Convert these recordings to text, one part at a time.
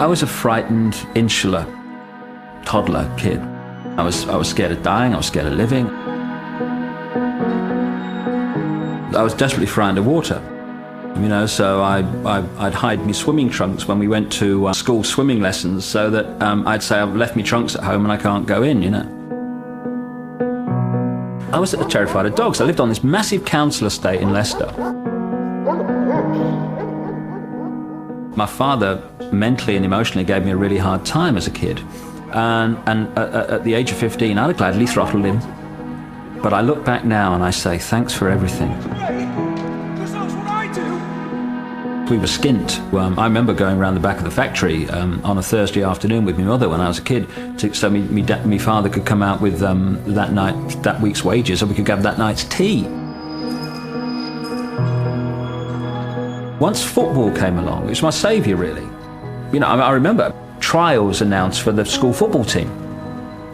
I was a frightened, insular toddler kid. I was scared of dying, I was scared of living. I was desperately frightened of water. You know, so I'd hide me swimming trunks when we went to school swimming lessons, so that I'd say I've left me trunks at home and I can't go in, you know. I was terrified of dogs. I lived on this massive council estate in Leicester. My father mentally and emotionally gave me a really hard time as a kid. And at the age of 15, I'd have gladly throttled him. But I look back now and I say, thanks for everything. We were skint. I remember going around the back of the factory on a Thursday afternoon with my mother when I was a kid, so my father could come out with that week's wages, so we could have that night's tea. Once football came along, it was my saviour, really. You know, I remember trials announced for the school football team.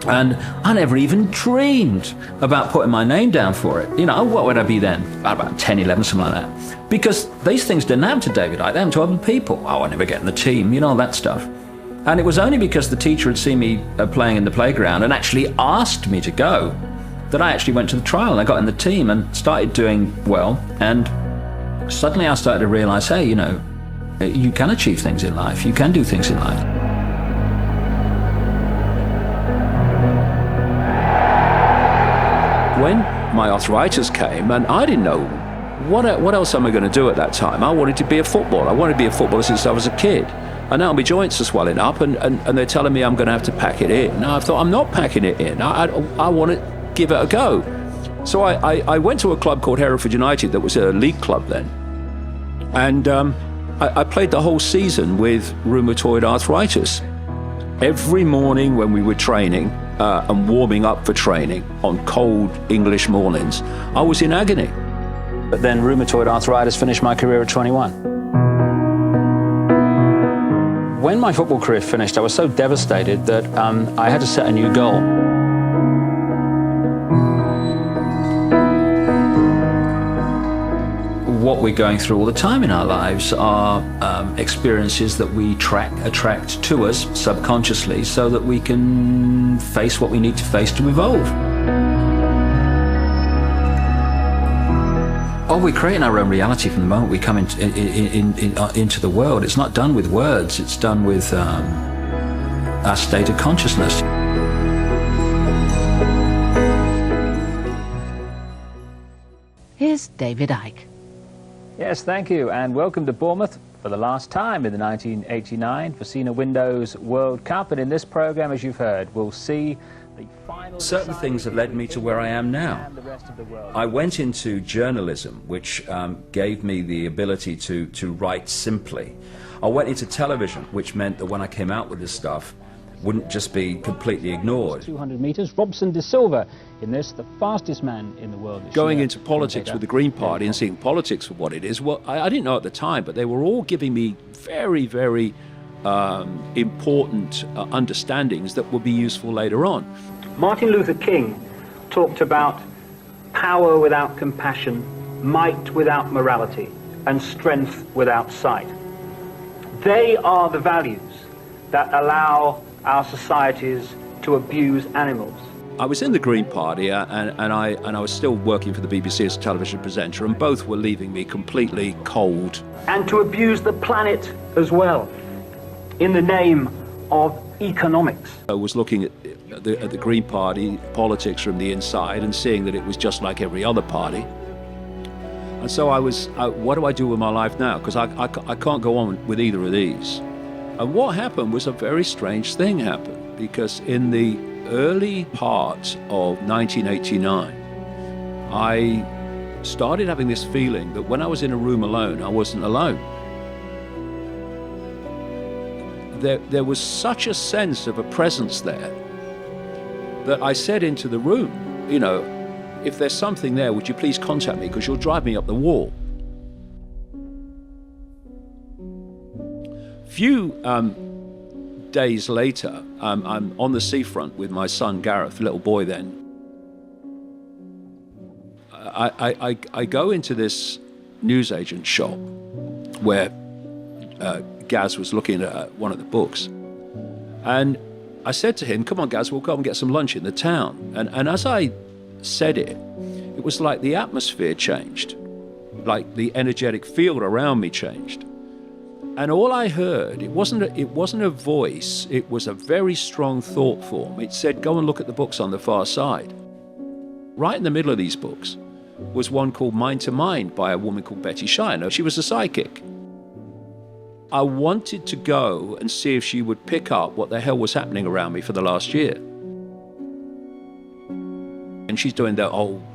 And I never even dreamed about putting my name down for it. You know, what would I be then? About 10, 11, something like that. Because these things didn't happen to David Icke, they happened to other people. Oh, I never get in the team, you know, all that stuff. And it was only because the teacher had seen me playing in the playground and actually asked me to go that I actually went to the trial and I got in the team and started doing well. And suddenly I started to realize, hey, you know, you can achieve things in life, you can do things in life. When my arthritis came, and I didn't know what else am I going to do at that time. I wanted to be a footballer. I wanted to be a footballer since I was a kid. And now my joints are swelling up, and they're telling me I'm going to have to pack it in. Now I thought, I'm not packing it in. I want to give it a go. So I went to a club called Hereford United that was a league club then. And I played the whole season with rheumatoid arthritis. Every morning when we were training, and warming up for training on cold English mornings, I was in agony. But then rheumatoid arthritis finished my career at 21. When my football career finished, I was so devastated that I had to set a new goal. What we're going through all the time in our lives are experiences that we attract to us subconsciously so that we can face what we need to face to evolve. Oh, we're creating our own reality from the moment we come into the world. It's not done with words, it's done with our state of consciousness. Here's David Icke. Yes, thank you, and welcome to Bournemouth for the last time in the 1989 Facina Windows World Cup. And in this programme, as you've heard, we'll see the final... Certain things have led me to where I am now. I went into journalism, which gave me the ability to write simply. I went into television, which meant that when I came out with this stuff, wouldn't just be completely ignored. 200 metres, Robson De Silva in this, the fastest man in the world. Going into politics with the Green Party and seeing politics for what it is, well, I didn't know at the time, but they were all giving me very, very important understandings that would be useful later on. Martin Luther King talked about power without compassion, might without morality, and strength without sight. They are the values that allow our societies to abuse animals. I was in the Green Party and I was still working for the BBC as a television presenter, and both were leaving me completely cold. And to abuse the planet as well, in the name of economics. I was looking at the Green Party politics from the inside and seeing that it was just like every other party. And so I was, what do I do with my life now? Because I can't go on with either of these. And what happened was a very strange thing happened, because in the early part of 1989, I started having this feeling that when I was in a room alone, I wasn't alone. There was such a sense of a presence there that I said into the room, you know, if there's something there, would you please contact me, because you'll drive me up the wall. Few days later, I'm on the seafront with my son Gareth, little boy then. I go into this newsagent shop where Gaz was looking at one of the books. And I said to him, come on, Gaz, we'll go and get some lunch in the town. And as I said it, it was like the atmosphere changed, like the energetic field around me changed. And all I heard, it wasn't a voice, it was a very strong thought form. It said, go and look at the books on the far side. Right in the middle of these books was one called Mind to Mind by a woman called Betty Shiner. She was a psychic. I wanted to go and see if she would pick up what the hell was happening around me for the last year. And she's doing the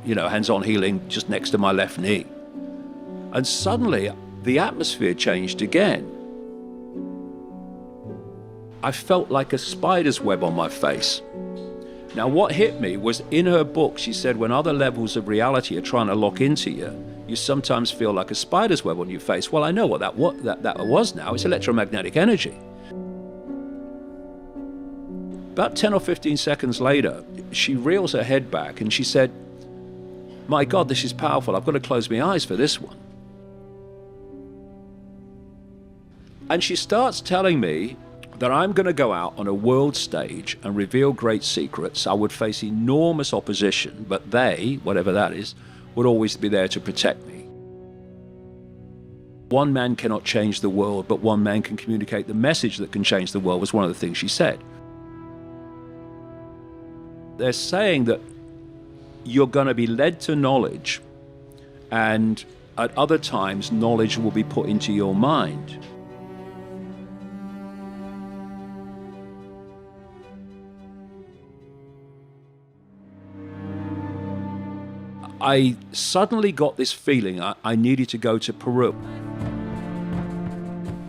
hands-on healing just next to my left knee. And suddenly, the atmosphere changed again. I felt like a spider's web on my face. Now, what hit me was in her book, she said, when other levels of reality are trying to lock into you, you sometimes feel like a spider's web on your face. Well, I know what that was now. It's electromagnetic energy. About 10 or 15 seconds later, she reels her head back and she said, my God, this is powerful. I've got to close my eyes for this one. And she starts telling me that I'm going to go out on a world stage and reveal great secrets. I would face enormous opposition, but they, whatever that is, would always be there to protect me. One man cannot change the world, but one man can communicate the message that can change the world, was one of the things she said. They're saying that you're going to be led to knowledge, and at other times, knowledge will be put into your mind. I suddenly got this feeling I needed to go to Peru.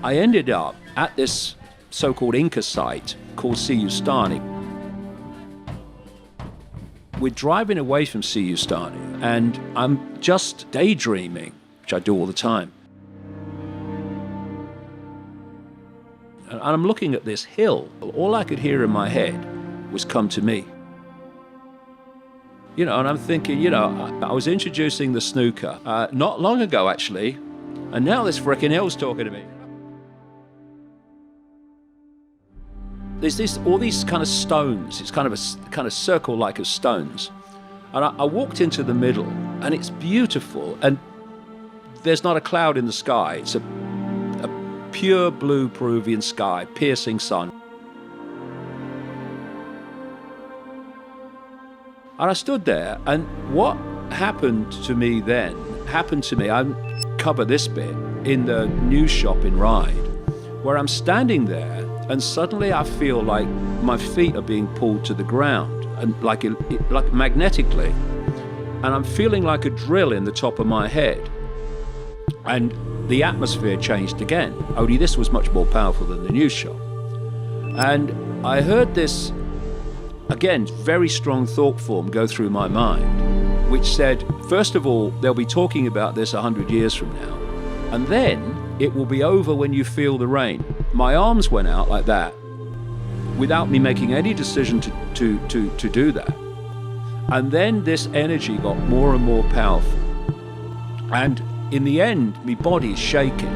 I ended up at this so-called Inca site called Synchronicity. We're driving away from Synchronicity and I'm just daydreaming, which I do all the time. And I'm looking at this hill. All I could hear in my head was "come to me." And I'm thinking, I was introducing the snooker not long ago, actually, and now this frickin' hill's talking to me. There's all these kind of stones. It's kind of circle-like of stones. And I walked into the middle, and it's beautiful, and there's not a cloud in the sky. It's a pure blue Peruvian sky, piercing sun. And I stood there, and what happened to me then, I cover this bit, in the news shop in Ryde, where I'm standing there, and suddenly I feel like my feet are being pulled to the ground, and like magnetically, and I'm feeling like a drill in the top of my head. And the atmosphere changed again, only this was much more powerful than the news shop. And I heard this, again, very strong thought form go through my mind, which said, first of all, they'll be talking about this 100 years from now, and then it will be over when you feel the rain. My arms went out like that, without me making any decision to do that. And then this energy got more and more powerful. And in the end, my body's shaking.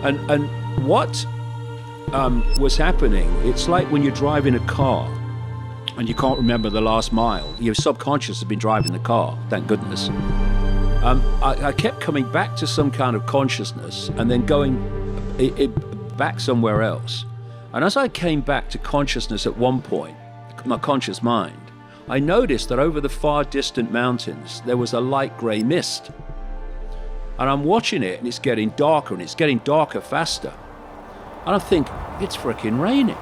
And what was happening, it's like when you're driving a car, and you can't remember the last mile. Your subconscious has been driving the car, thank goodness. I kept coming back to some kind of consciousness and then going back somewhere else. And as I came back to consciousness at one point, my conscious mind, I noticed that over the far distant mountains, there was a light grey mist. And I'm watching it, and it's getting darker, and it's getting darker faster. And I think, it's frickin' raining.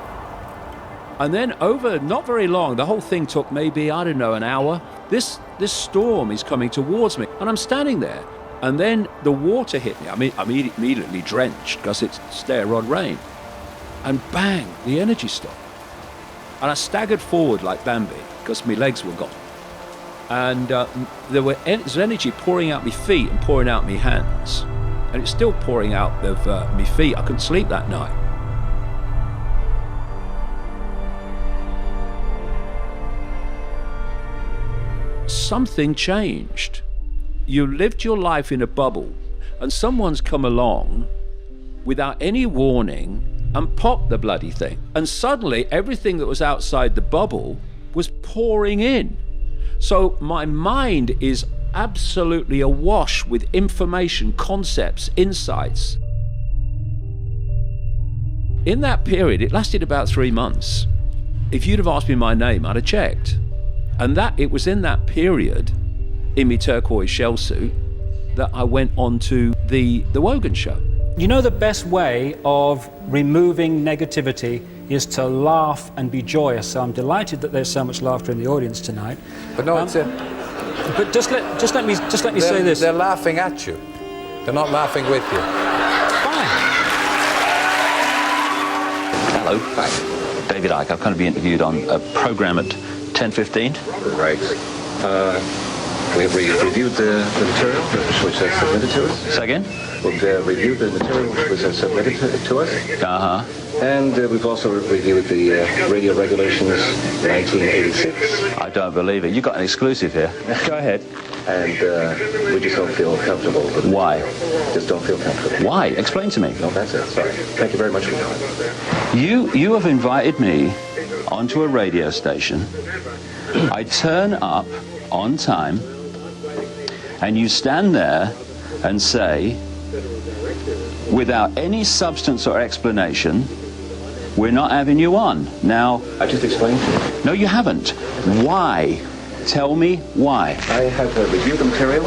And then over not very long, the whole thing took maybe, an hour. This storm is coming towards me, and I'm standing there. And then the water hit me. I'm immediately drenched because it's stair rod rain. And bang, the energy stopped. And I staggered forward like Bambi because my legs were gone. And there's energy pouring out my feet and pouring out my hands. And it's still pouring out of my feet. I couldn't sleep that night. Something changed. You lived your life in a bubble, and someone's come along without any warning and popped the bloody thing. And suddenly everything that was outside the bubble was pouring in. So my mind is absolutely awash with information, concepts, insights. In that period, it lasted about 3 months. If you'd have asked me my name, I'd have checked. And that it was in that period, in my turquoise shell suit, that I went on to the Wogan show. You know, the best way of removing negativity is to laugh and be joyous. So I'm delighted that there's so much laughter in the audience tonight. But no, it's But just let me say this. They're laughing at you. They're not laughing with you. Fine. Hello. Hi. David Icke. I'm going to be interviewed on a program at 10:15. Right. We have reviewed the material which has submitted to us. Say again? We've reviewed the material which has submitted to us. Uh-huh. And we've also reviewed the radio regulations 1986. I don't believe it. You got an exclusive here. Go ahead. And we just don't feel comfortable. Why? Just don't feel comfortable. Why? Explain to me. No, that's it. Sorry. Thank you very much for coming. You have invited me onto a radio station. I turn up on time, and you stand there and say, without any substance or explanation, we're not having you on. Now, I just explained to you. no, you haven't. Why? Tell me why. I have reviewed the material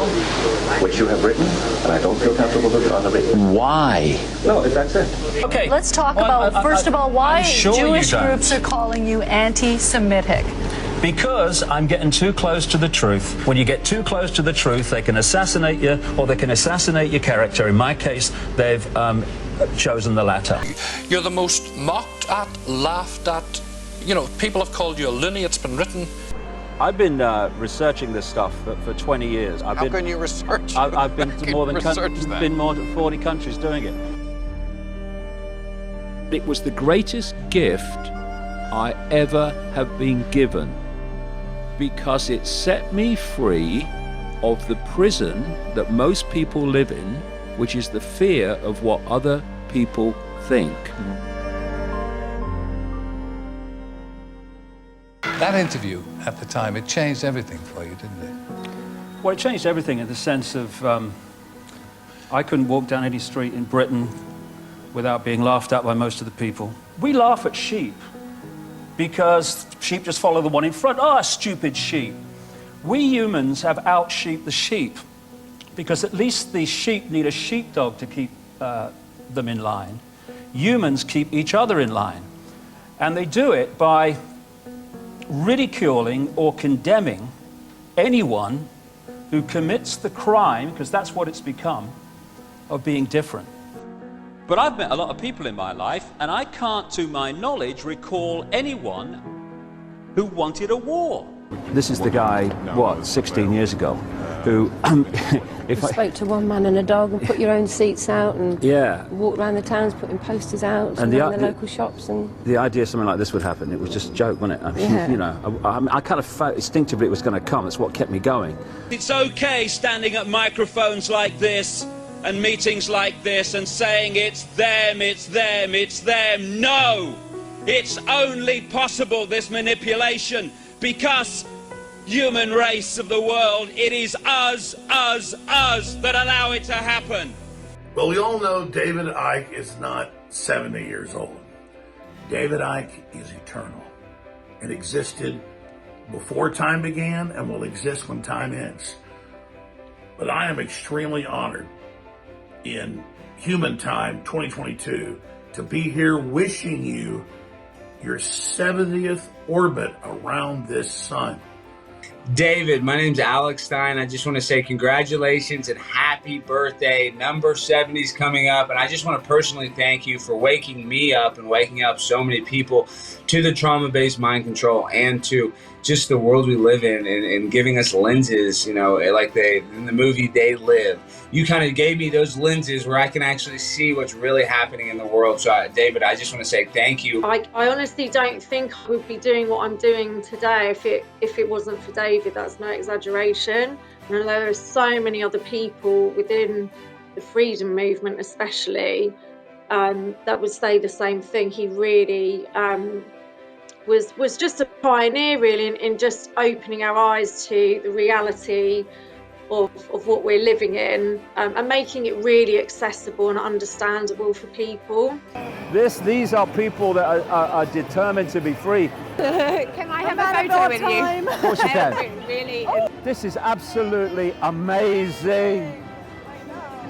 which you have written, and I don't feel comfortable with it on the radio. Why? No, that's it. Okay. Let's talk about, first of all, why sure Jewish groups are calling you anti-Semitic. Because I'm getting too close to the truth. When you get too close to the truth, they can assassinate you, or they can assassinate your character. In my case, they've chosen the latter. You're the most mocked at, laughed at. You know, people have called you a loony. It's been written. I've been researching this stuff for 20 years. How can you research? I've been to more than 40 countries doing it. It was the greatest gift I ever have been given, because it set me free of the prison that most people live in, which is the fear of what other people think. That interview at the time, it changed everything for you, didn't it? Well, it changed everything in the sense of I couldn't walk down any street in Britain without being laughed at by most of the people. We laugh at sheep because sheep just follow the one in front. Ah, stupid sheep. We humans have out-sheeped the sheep because at least the sheep need a sheepdog to keep them in line. Humans keep each other in line. And they do it by ridiculing or condemning anyone who commits the crime, because that's what it's become, of being different. But I've met a lot of people in my life, and I can't, to my knowledge, recall anyone who wanted a war. This is the guy, 16 years ago, who, if I spoke to one man and a dog and put your own seats out and walked around the towns putting posters out and around the local shops. And the idea something like this would happen, it was just a joke, wasn't it? I mean, you know, I kind of felt instinctively it was going to come. That's what kept me going. It's okay standing at microphones like this and meetings like this and saying it's them, it's them, it's them. No! It's only possible, this manipulation, because human race of the world, it is us that allow it to happen. Well, we all know David Icke is not 70 years old. David Icke is eternal. It existed before time began and will exist when time ends. But I am extremely honored in human time 2022 to be here wishing you your 70th orbit around this sun. David, my name's Alex Stein. I just want to say congratulations and happy birthday. Number 70 is coming up, and I just want to personally thank you for waking me up and waking up so many people to the trauma-based mind control and to just the world we live in and giving us lenses, you know, like in the movie They Live. You kind of gave me those lenses where I can actually see what's really happening in the world. So, David, I just want to say thank you. I honestly don't think I would be doing what I'm doing today if it wasn't for David. That's no exaggeration. And there are so many other people within the freedom movement especially that would say the same thing. He really was just a pioneer, really, in just opening our eyes to the reality of what we're living in, and making it really accessible and understandable for people. These are people that are determined to be free. Can I have a photo with you? Of course you can. Really? This is absolutely amazing.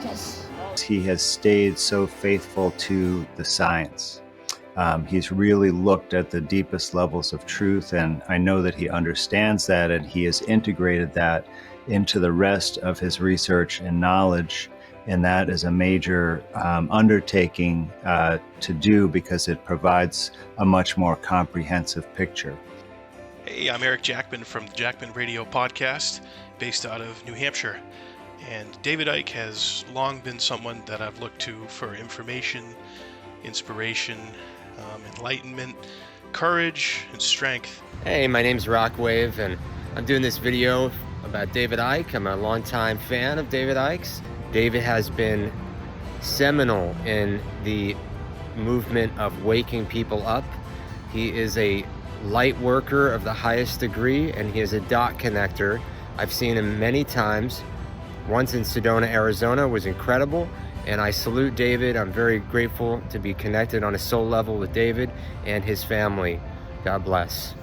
Yes. He has stayed so faithful to the science. He's really looked at the deepest levels of truth, and I know that he understands that, and he has integrated that into the rest of his research and knowledge, and that is a major undertaking to do, because it provides a much more comprehensive picture. Hey, I'm Eric Jackman from the Jackman Radio Podcast, based out of New Hampshire. And David Icke has long been someone that I've looked to for information, inspiration, enlightenment, courage, and strength. Hey, my name's Rockwave, and I'm doing this video about David Icke. I'm a longtime fan of David Icke's. David has been seminal in the movement of waking people up. He is a light worker of the highest degree, and he is a dot connector. I've seen him many times. Once in Sedona, Arizona was incredible, and I salute David. I'm very grateful to be connected on a soul level with David and his family. God bless.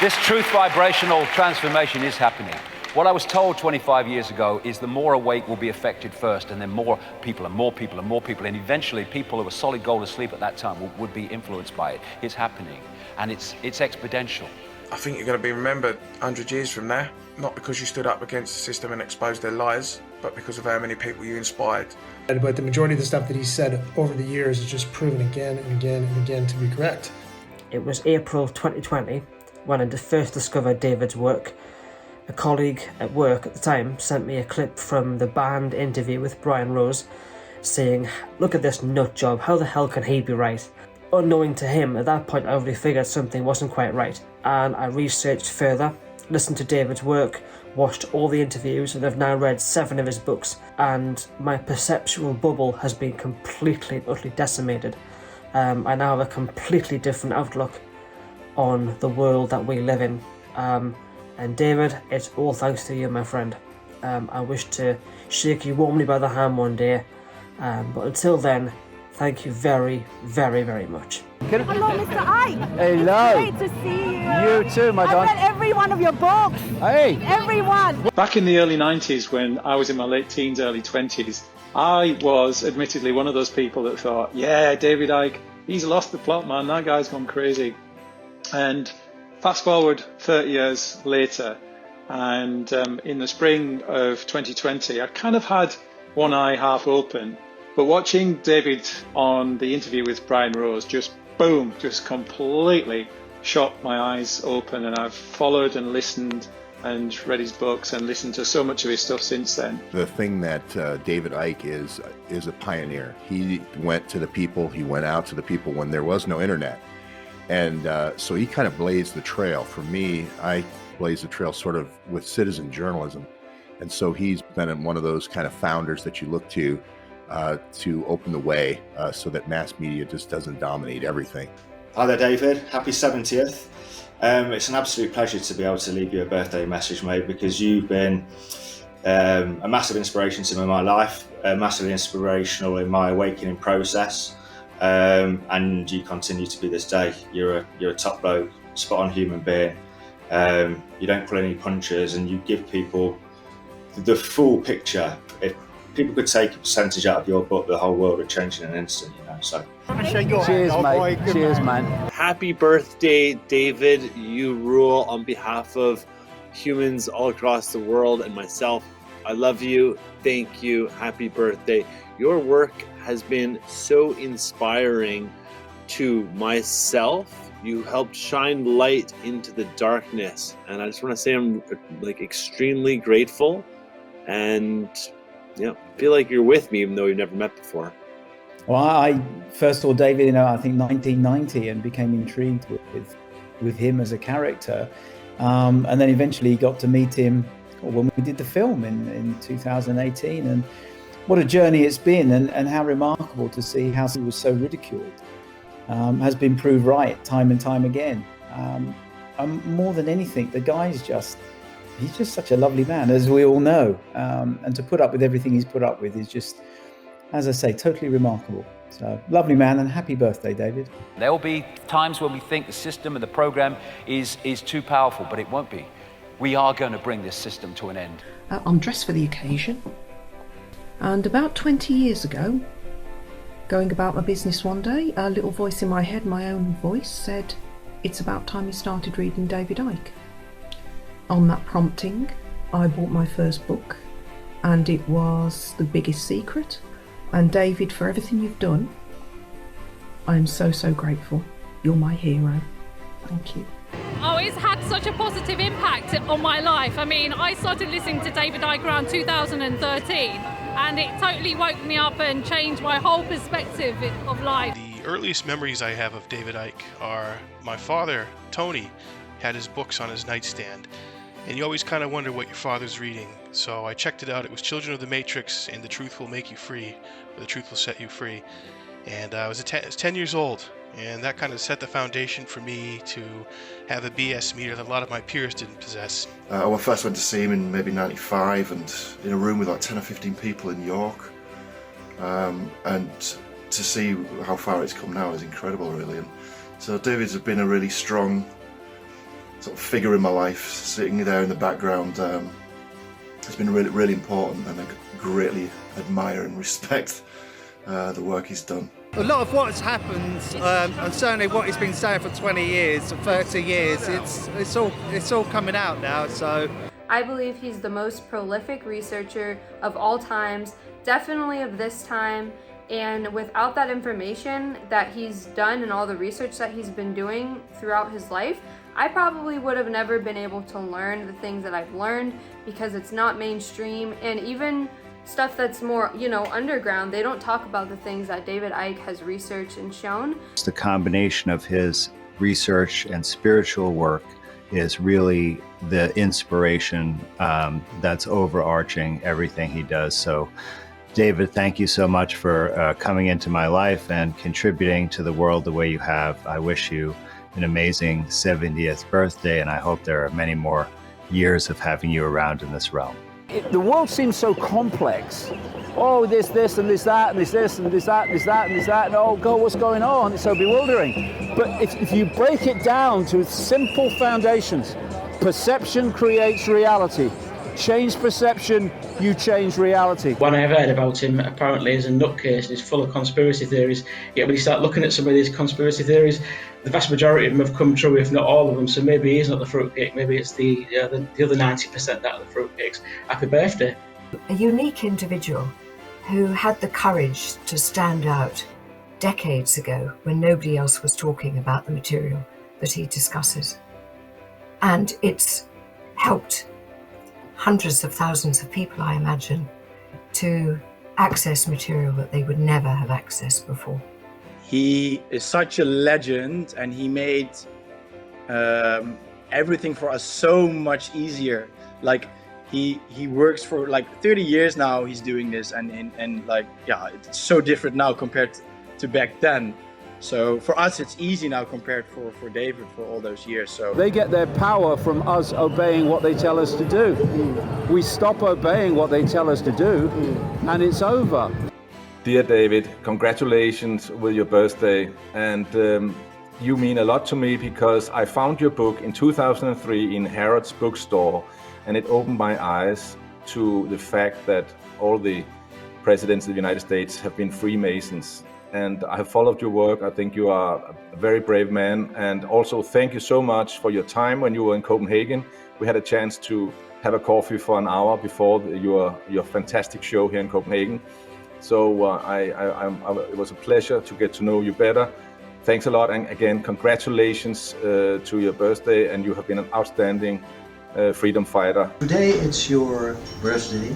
This truth vibrational transformation is happening. What I was told 25 years ago is the more awake will be affected first, and then more people and more people and more people, and eventually people who were solid gold asleep at that time would be influenced by it. It's happening, and it's exponential. I think you're going to be remembered 100 years from now, not because you stood up against the system and exposed their lies, but because of how many people you inspired. But the majority of the stuff that he said over the years is just proven again and again and again to be correct. It was April 2020 when I first discovered David's work. A colleague at work at the time sent me a clip from the banned interview with Brian Rose, saying, "Look at this nut job, how the hell can he be right?" Unknowing to him, at that point I already figured something wasn't quite right, and I researched further, listened to David's work, watched all the interviews, and I've now read 7 of his books, and my perceptual bubble has been completely and utterly decimated. I now have a completely different outlook on the world that we live in. And David, it's all thanks to you, my friend. I wish to shake you warmly by the hand one day, but until then, thank you very, very, very much. Hello, Mr. Icke. Hello. It's great to see you. You too, my I've read every one of your books. Hey. Everyone. Back in the early 90s, when I was in my late teens, early 20s, I was admittedly one of those people that thought, yeah, David Icke, he's lost the plot, man. That guy's gone crazy. And fast forward 30 years later, and in the spring of 2020, I kind of had one eye half open. But watching David on the interview with Brian Rose, just boom, just completely shot my eyes open, and I've followed and listened and read his books and listened to so much of his stuff since then. The thing that David Icke is a pioneer. He went to the people, he went out to the people when there was no internet. And so he kind of blazed the trail. For me, I blazed the trail sort of with citizen journalism. And so he's been one of those kind of founders that you look to open the way so that mass media just doesn't dominate everything. Hi there, David. Happy 70th. It's an absolute pleasure to be able to leave you a birthday message, mate, because you've been a massive inspiration to me in my life, massively inspirational in my awakening process, and you continue to be this day. You're a top bloke, spot on human being. You don't pull any punches, and you give people the full picture. If people could take a percentage out of your book, the whole world would change in an instant, you know. So cheers, mate. Cheers, man. Happy birthday, David. You rule. On behalf of humans all across the world and myself, I love you. Thank you. Happy birthday. Your work has been so inspiring to myself. You helped shine light into the darkness, and I just want to say I'm extremely grateful, and feel like you're with me even though we've never met before. Well, I first saw David I think 1990, and became intrigued with him as a character, and then eventually got to meet him when we did the film in 2018, and what a journey it's been, and how remarkable to see how he was so ridiculed has been proved right time and time again. More than anything, the guy's he's just such a lovely man, as we all know, and to put up with everything he's put up with is just, as I say, totally remarkable. So, lovely man, and happy birthday, David. There will be times when we think the system and the program is too powerful, but it won't be. We are going to bring this system to an end. I'm dressed for the occasion, and about 20 years ago, going about my business one day, a little voice in my head, my own voice, said, "It's about time you started reading David Icke." On that prompting, I bought my first book, and it was The Biggest Secret. And David, for everything you've done, I am so, so grateful. You're my hero. Thank you. Oh, it's had such a positive impact on my life. I mean, I started listening to David Icke around 2013, and it totally woke me up and changed my whole perspective of life. The earliest memories I have of David Icke are my father, Tony, had his books on his nightstand. And you always kind of wonder what your father's reading. So I checked it out. It was Children of the Matrix and The Truth Will Make You Free, or The Truth Will Set You Free. And I was 10 years old, and that kind of set the foundation for me to have a BS meter that a lot of my peers didn't possess. I first went to see him in maybe 95, and in a room with like 10 or 15 people in York. And to see how far it's come now is incredible, really. And so David's been a really strong sort of figure in my life, sitting there in the background. It's been really, really important, and I greatly admire and respect the work he's done. A lot of what's happened, and certainly what he's been saying for 20 years, 30 years, it's all coming out now. So I believe he's the most prolific researcher of all times, definitely of this time. And without that information that he's done and all the research that he's been doing throughout his life, I probably would have never been able to learn the things that I've learned, because it's not mainstream. And even stuff that's more, underground, they don't talk about the things that David Icke has researched and shown. It's the combination of his research and spiritual work is really the inspiration that's overarching everything he does. So David, thank you so much for coming into my life and contributing to the world the way you have. I wish you an amazing 70th birthday, and I hope there are many more years of having you around in this realm. The world seems so complex. Oh, this, and this, that, and this, and this, that, and this, that, and this, that, and oh God, what's going on? It's so bewildering. But if you break it down to its simple foundations, perception creates reality. Change perception, you change reality. What I've heard about him apparently is a nutcase and he's full of conspiracy theories. Yet when you start looking at some of these conspiracy theories, the vast majority of them have come true, if not all of them. So maybe he's not the fruitcake, maybe it's the other 90% that are the fruitcakes. Happy birthday. A unique individual who had the courage to stand out decades ago when nobody else was talking about the material that he discusses. And it's helped hundreds of thousands of people, I imagine, to access material that they would never have accessed before. He is such a legend, and he made everything for us so much easier. Like he works for like 30 years now, he's doing this, and like, yeah, it's so different now compared to back then. So for us, it's easy now compared for David for all those years. So they get their power from us obeying what they tell us to do. We stop obeying what they tell us to do, and it's over. Dear David, congratulations with your birthday. And you mean a lot to me, because I found your book in 2003 in Harrods bookstore, and it opened my eyes to the fact that all the presidents of the United States have been Freemasons. And I have followed your work. I think you are a very brave man. And also thank you so much for your time when you were in Copenhagen. We had a chance to have a coffee for an hour before your fantastic show here in Copenhagen. So it was a pleasure to get to know you better. Thanks a lot. And again, congratulations to your birthday. And you have been an outstanding freedom fighter. Today it's your birthday.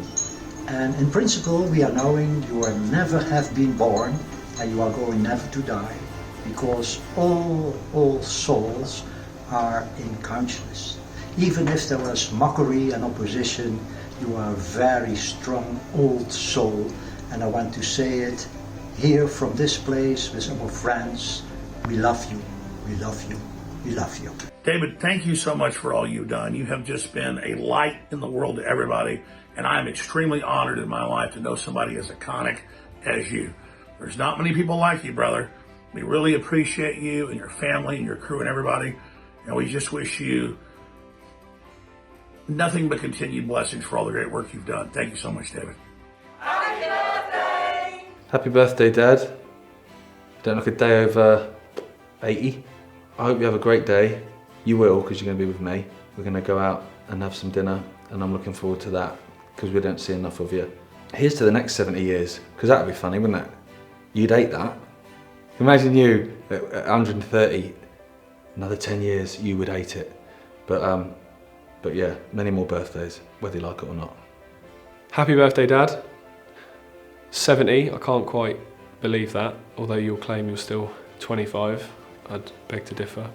And in principle, we are knowing you will never have been born, and you are going never to die, because all souls are in consciousness. Even if there was mockery and opposition, you are a very strong old soul, and I want to say it here from this place with our friends. We love you, we love you, we love you. David, thank you so much for all you've done. You have just been a light in the world to everybody, and I am extremely honored in my life to know somebody as iconic as you. There's not many people like you, brother. We really appreciate you and your family and your crew and everybody, and we just wish you nothing but continued blessings for all the great work you've done. Thank you so much, David. Happy birthday, Dad. Don't look a day over 80. I hope you have a great day. You will, because you're going to be with me. We're going to go out and have some dinner, and I'm looking forward to that, because we don't see enough of you. Here's to the next 70 years, because that would be funny, wouldn't it? You'd hate that. Imagine you at 130, another 10 years, you would hate it. But yeah, many more birthdays, whether you like it or not. Happy birthday, Dad. 70, I can't quite believe that, although you'll claim you're still 25. I'd beg to differ.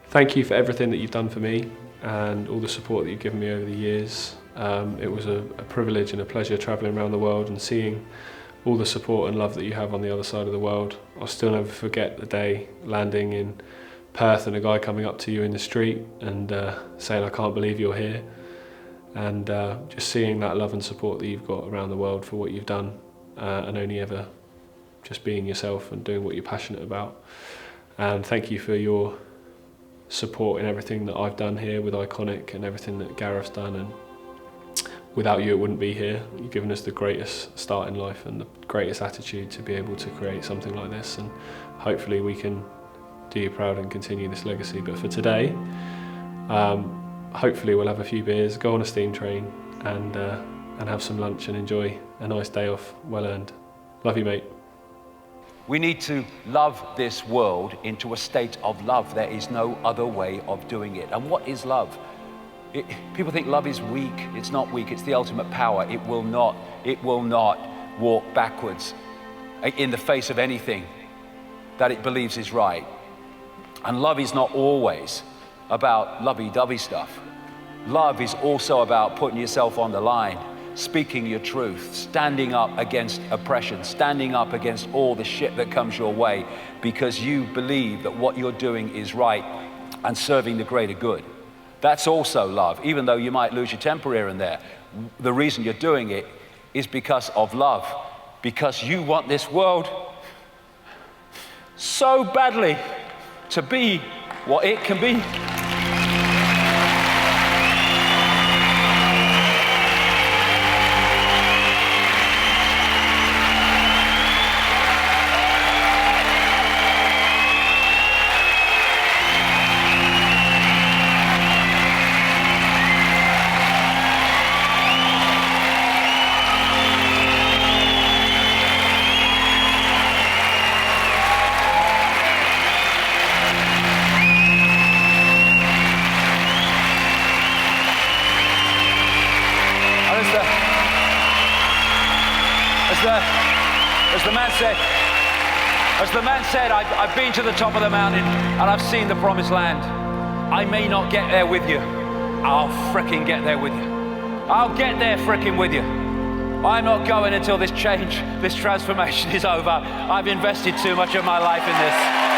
Thank you for everything that you've done for me and all the support that you've given me over the years. It was a privilege and a pleasure travelling around the world and seeing all the support and love that you have on the other side of the world. I'll still never forget the day landing in Perth and a guy coming up to you in the street and saying, "I can't believe you're here." And just seeing that love and support that you've got around the world for what you've done and only ever just being yourself and doing what you're passionate about. And thank you for your support in everything that I've done here with Ickonic and everything that Gareth's done. And without you, it wouldn't be here. You've given us the greatest start in life and the greatest attitude to be able to create something like this. And hopefully we can do you proud and continue this legacy. But for today, hopefully we'll have a few beers, go on a steam train and have some lunch and enjoy a nice day off, well earned. Love you, mate. We need to love this world into a state of love. There is no other way of doing it. And what is love? People think love is weak. It's not weak, it's the ultimate power. It will not walk backwards in the face of anything that it believes is right. And love is not always about lovey-dovey stuff. Love is also about putting yourself on the line, speaking your truth, standing up against oppression, standing up against all the shit that comes your way because you believe that what you're doing is right and serving the greater good. That's also love, even though you might lose your temper here and there. The reason you're doing it is because of love, because you want this world so badly to be what it can be. As the man said, I've been to the top of the mountain and I've seen the promised land. I may not get there with you. I'll frickin' get there with you. I'll get there frickin' with you. I'm not going until this change, this transformation is over. I've invested too much of my life in this.